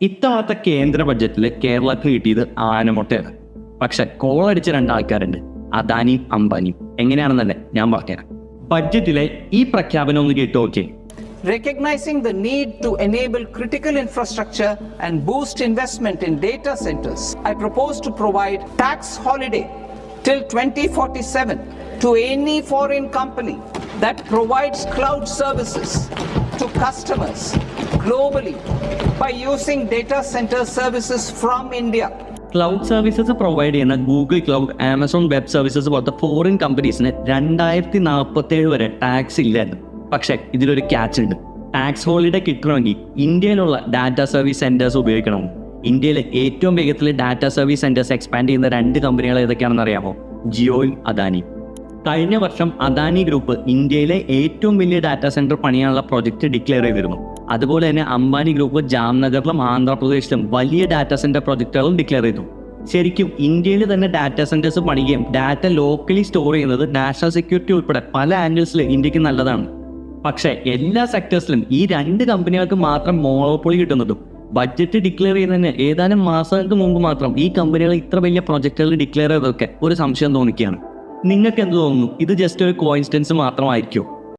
ഇത്തവണത്തെ കേന്ദ്ര ബഡ്ജറ്റിൽ കേരളത്തിന് കിട്ടിയത് ആനമുട്ടയാണ്. പക്ഷെ കോളടിച്ച രണ്ടാൾക്കാരുണ്ട്, അദാനിയും അംബാനിയും. എങ്ങനെയാണെന്നല്ലേ ഞാൻ പറഞ്ഞുതരാം. ബഡ്ജറ്റിലെ ഈ പ്രഖ്യാപനം ഒന്ന് കേട്ടു നോക്കിയേ. Recognizing the need to enable critical infrastructure and boost investment in data centers, I propose to provide tax holiday till 2047 to any foreign company that provides cloud services to customers globally by using data center services from India. Cloud services provide ചെയ്യുന്ന Google cloud, Amazon web services പോലത്തെ foreign കമ്പനീസിന് 2047 വരെ tax ഇല്ലായിരുന്നു. പക്ഷേ ഇതിലൊരു catch ഉണ്ട്. Tax holiday കിട്ടണമെങ്കിൽ ഇന്ത്യയിലുള്ള ഡാറ്റ സർവീസ് സെന്റേഴ്സ് ഉപയോഗിക്കണം. ഇന്ത്യയിലെ ഏറ്റവും വേഗത്തിൽ ഡാറ്റ സർവീസ് സെന്റേഴ്സ് എക്സ്പാൻഡ് ചെയ്യുന്ന 2 കമ്പനികൾ ഏതൊക്കെയാണെന്ന് അറിയാമോ? ജിയോയും അദാനിയും. കഴിഞ്ഞ വർഷം അദാനി ഗ്രൂപ്പ് ഇന്ത്യയിലെ ഏറ്റവും വലിയ ഡാറ്റാ സെന്റർ പണിയാനുള്ള പ്രൊജക്ട് ഡിക്ലെയർ ചെയ്തിരുന്നു. അതുപോലെ തന്നെ അംബാനി ഗ്രൂപ്പ് ജാംനഗറിലും ആന്ധ്രാപ്രദേശിലും വലിയ ഡാറ്റാ സെന്റർ പ്രൊജക്ടുകളും ഡിക്ലെയർ ചെയ്തു. ശരിക്കും ഇന്ത്യയിൽ തന്നെ ഡാറ്റാ സെന്റേഴ്സ് പണിയുകയും ഡാറ്റ ലോക്കലി സ്റ്റോർ ചെയ്യുന്നത് നാഷണൽ സെക്യൂരിറ്റി ഉൾപ്പെടെ പല ആംഗിൾസിൽ ഇന്ത്യക്ക് നല്ലതാണ്. പക്ഷേ എല്ലാ സെക്ടേഴ്സിലും ഈ 2 കമ്പനികൾക്ക് മാത്രം മോണോപ്പൊളി കിട്ടുന്നതും ബഡ്ജറ്റ് ഡിക്ലെയർ ചെയ്യുന്നതിന് ഏതാനും മാസങ്ങൾക്ക് മുമ്പ് മാത്രം ഈ കമ്പനികൾ ഇത്ര വലിയ പ്രൊജക്ടുകൾ ഡിക്ലെയർ ചെയ്തതൊക്കെ ഒരു സംശയം തോന്നിക്കുകയാണ്. നിങ്ങൾക്ക് എന്ത് തോന്നുന്നു? ഇത് ജസ്റ്റ് ഒരു കോയിൻസിഡൻസ് മാത്രമായിരിക്കുമോ?